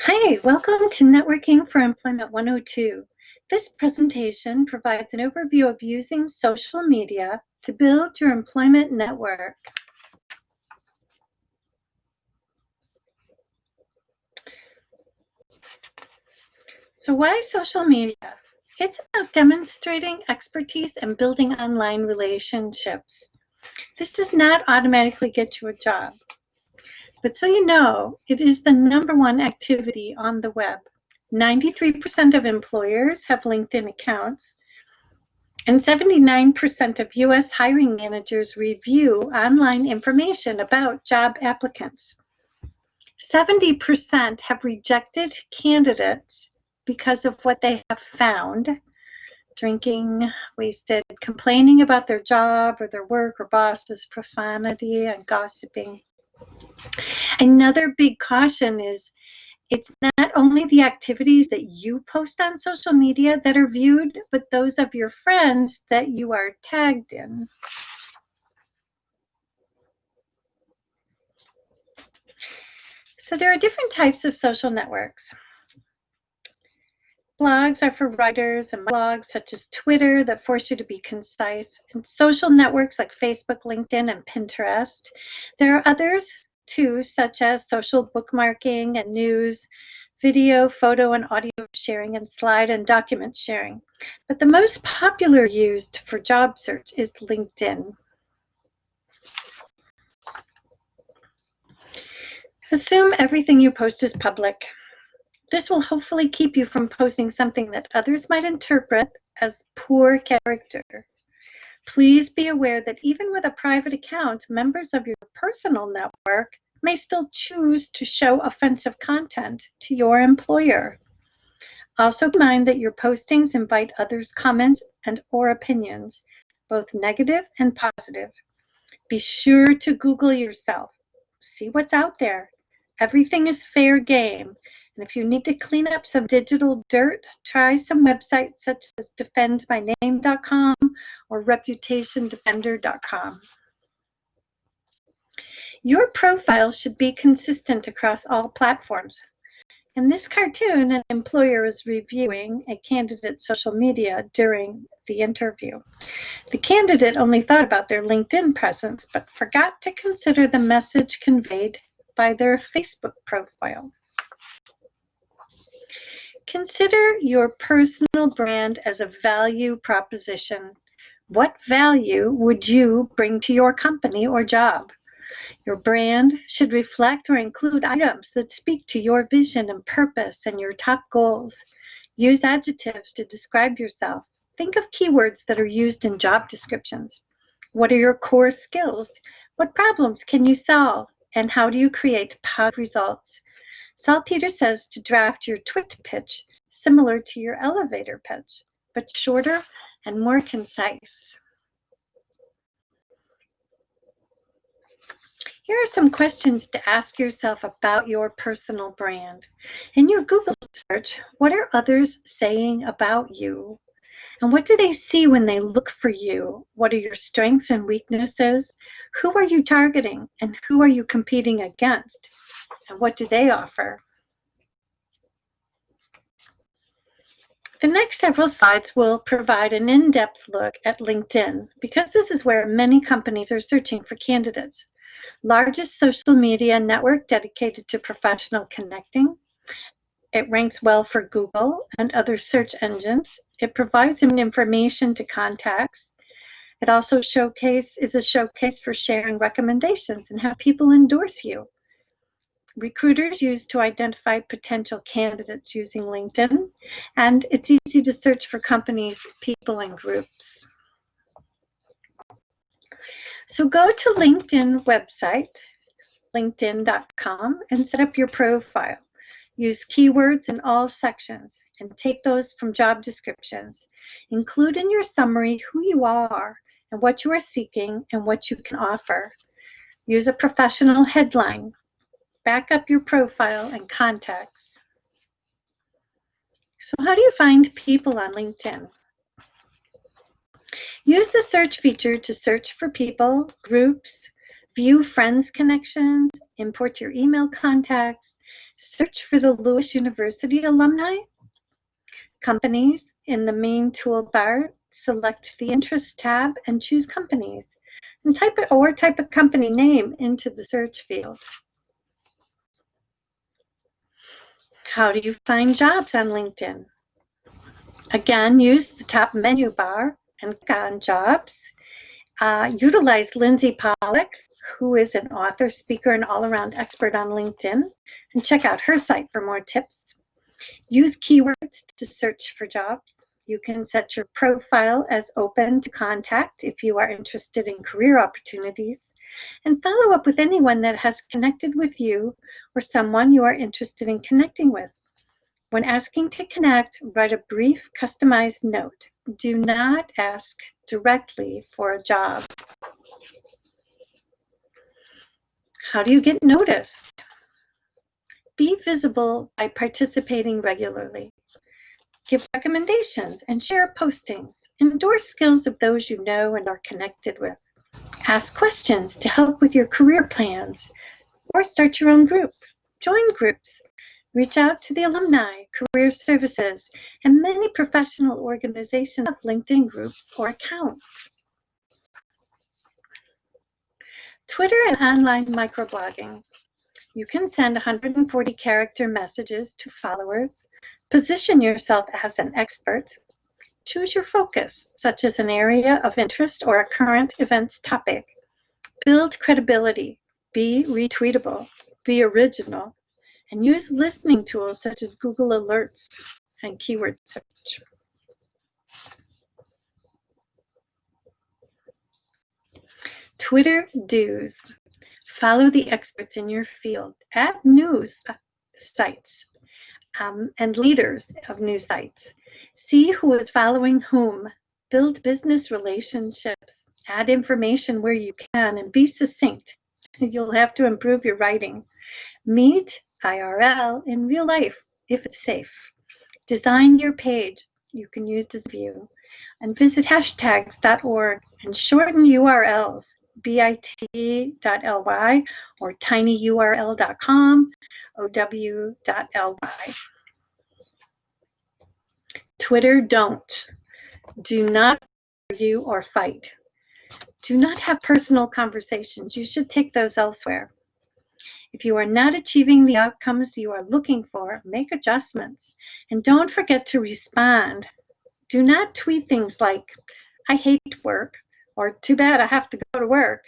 Hi, welcome to Networking for Employment 102. This presentation provides an overview of using social media to build your employment network. So why social media? It's about demonstrating expertise and building online relationships. This does not automatically get you a job. But so you know, it is the #1 activity on the web. 93% of employers have LinkedIn accounts, and 79% of U.S. hiring managers review online information about job applicants. 70% have rejected candidates because of what they have found: drinking, wasted, complaining about their job or their work or bosses, profanity, and gossiping. Another big caution is it's not only the activities that you post on social media that are viewed, but those of your friends that you are tagged in. So there are different types of social networks. Blogs are for writers, and blogs such as Twitter that force you to be concise, and social networks like Facebook, LinkedIn, and Pinterest. There are others too, such as social bookmarking and news, video, photo, and audio sharing, and slide and document sharing. But the most popular used for job search is LinkedIn. Assume everything you post is public. This will hopefully keep you from posting something that others might interpret as poor character. Please be aware that even with a private account, members of your personal network may still choose to show offensive content to your employer. Also keep in mind that your postings invite others' comments and/or opinions, both negative and positive. Be sure to Google yourself. See what's out there. Everything is fair game. And if you need to clean up some digital dirt, try some websites such as defendmyname.com or reputationdefender.com. Your profile should be consistent across all platforms. In this cartoon, an employer is reviewing a candidate's social media during the interview. The candidate only thought about their LinkedIn presence, but forgot to consider the message conveyed by their Facebook profile. Consider your personal brand as a value proposition. What value would you bring to your company or job? Your brand should reflect or include items that speak to your vision and purpose and your top goals. Use adjectives to describe yourself. Think of keywords that are used in job descriptions. What are your core skills? What problems can you solve? And how do you create positive results? Salpeter says to draft your twit pitch similar to your elevator pitch, but shorter and more concise. Here are some questions to ask yourself about your personal brand. In your Google search, what are others saying about you? And what do they see when they look for you? What are your strengths and weaknesses? Who are you targeting? And who are you competing against? And what do they offer? The next several slides will provide an in-depth look at LinkedIn, because this is where many companies are searching for candidates. Largest social media network dedicated to professional connecting. It ranks well for Google and other search engines. It provides information to contacts. It also is a showcase for sharing recommendations and how people endorse you. Recruiters use to identify potential candidates using LinkedIn, and it's easy to search for companies, people, and groups. So go to LinkedIn website, linkedin.com, and set up your profile. Use keywords in all sections and take those from job descriptions. Include in your summary who you are and what you are seeking and what you can offer. Use a professional headline. Back up your profile and contacts. So how do you find people on LinkedIn? Use the search feature to search for people, groups, view friends connections, import your email contacts, search for the Lewis University alumni, companies. In the main toolbar, select the Interest tab and choose Companies, and type a company name into the search field. How do you find jobs on LinkedIn? Again, use the top menu bar and click on Jobs. Utilize Lindsay Pollock, who is an author, speaker, and all-around expert on LinkedIn, and check out her site for more tips. Use keywords to search for jobs. You can set your profile as open to contact if you are interested in career opportunities, and follow up with anyone that has connected with you or someone you are interested in connecting with. When asking to connect, write a brief, customized note. Do not ask directly for a job. How do you get noticed? Be visible by participating regularly. Give recommendations and share postings. Endorse skills of those you know and are connected with. Ask questions to help with your career plans, or start your own group. Join groups. Reach out to the alumni, career services, and many professional organizations have LinkedIn groups or accounts. Twitter and online microblogging. You can send 140-character messages to followers. Position yourself as an expert. Choose your focus, such as an area of interest or a current events topic. Build credibility. Be retweetable. Be original. And use listening tools such as Google Alerts and keyword search. Twitter do's. Follow the experts in your field. Add news sites and leaders of news sites. See who is following whom. Build business relationships. Add information where you can and be succinct. You'll have to improve your writing. Meet IRL in real life if it's safe. Design your page. You can use this view. And visit hashtags.org and shorten URLs. bit.ly or tinyurl.com, ow.ly. Twitter don't. Do not argue or fight. Do not have personal conversations. You should take those elsewhere. If you are not achieving the outcomes you are looking for, make adjustments. And don't forget to respond. Do not tweet things like, I hate work, or too bad I have to go to work.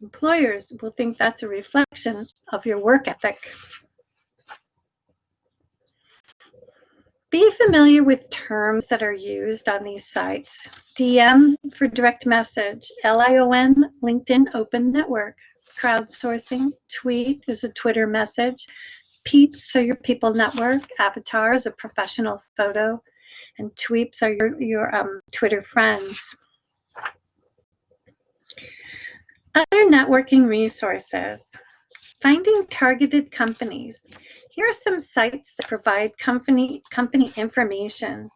Employers will think that's a reflection of your work ethic. Be familiar with terms that are used on these sites. DM for direct message, LION, LinkedIn Open Network. Crowdsourcing, tweet is a Twitter message. Peeps are your people network. Avatar is a professional photo. And tweeps are your Twitter friends. Other networking resources. Finding targeted companies. Here are some sites that provide company information.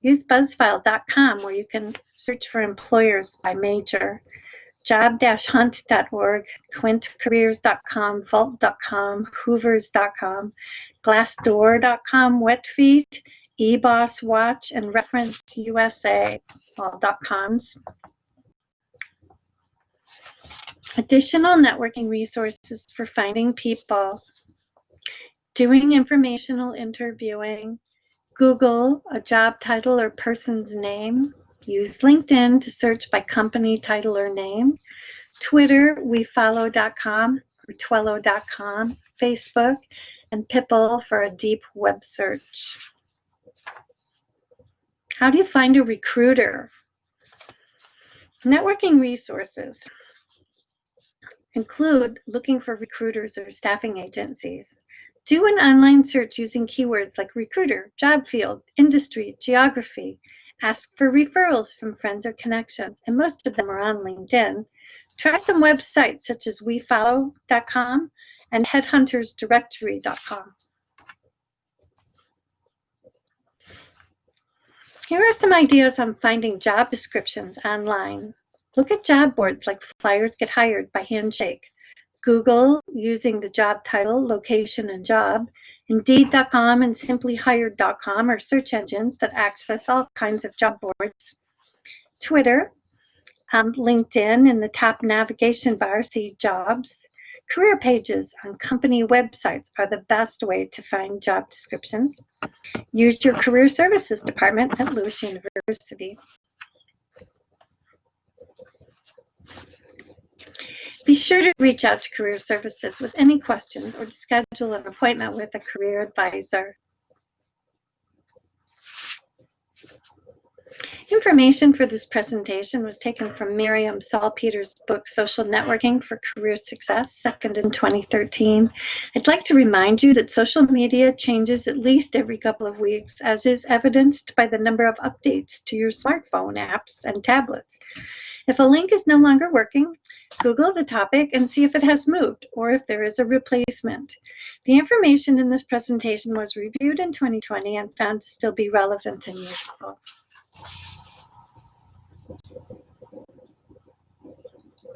Use buzzfile.com where you can search for employers by major. job-hunt.org, quintcareers.com, vault.com, hoovers.com, glassdoor.com, wetfeet, eBoss Watch, and Reference USA, all .coms. Additional networking resources for finding people. Doing informational interviewing. Google a job title or person's name. Use LinkedIn to search by company title or name. Twitter, wefollow.com or twello.com. Facebook, and Pipple for a deep web search. How do you find a recruiter? Networking resources include looking for recruiters or staffing agencies. Do an online search using keywords like recruiter, job field, industry, geography. Ask for referrals from friends or connections, and most of them are on LinkedIn. Try some websites such as wefollow.com and headhuntersdirectory.com. Here are some ideas on finding job descriptions online. Look at job boards like Flyers Get Hired by Handshake, Google using the job title, location, and job. Indeed.com and simplyhired.com are search engines that access all kinds of job boards. Twitter, LinkedIn, in the top navigation bar, see jobs. Career pages on company websites are the best way to find job descriptions. Use your career services department at Lewis University. Be sure to reach out to Career Services with any questions or to schedule an appointment with a career advisor. Information for this presentation was taken from Miriam Salpeter's book, Social Networking for Career Success, second in 2013. I'd like to remind you that social media changes at least every couple of weeks, as is evidenced by the number of updates to your smartphone apps and tablets. If a link is no longer working, Google the topic and see if it has moved or if there is a replacement. The information in this presentation was reviewed in 2020 and found to still be relevant and useful.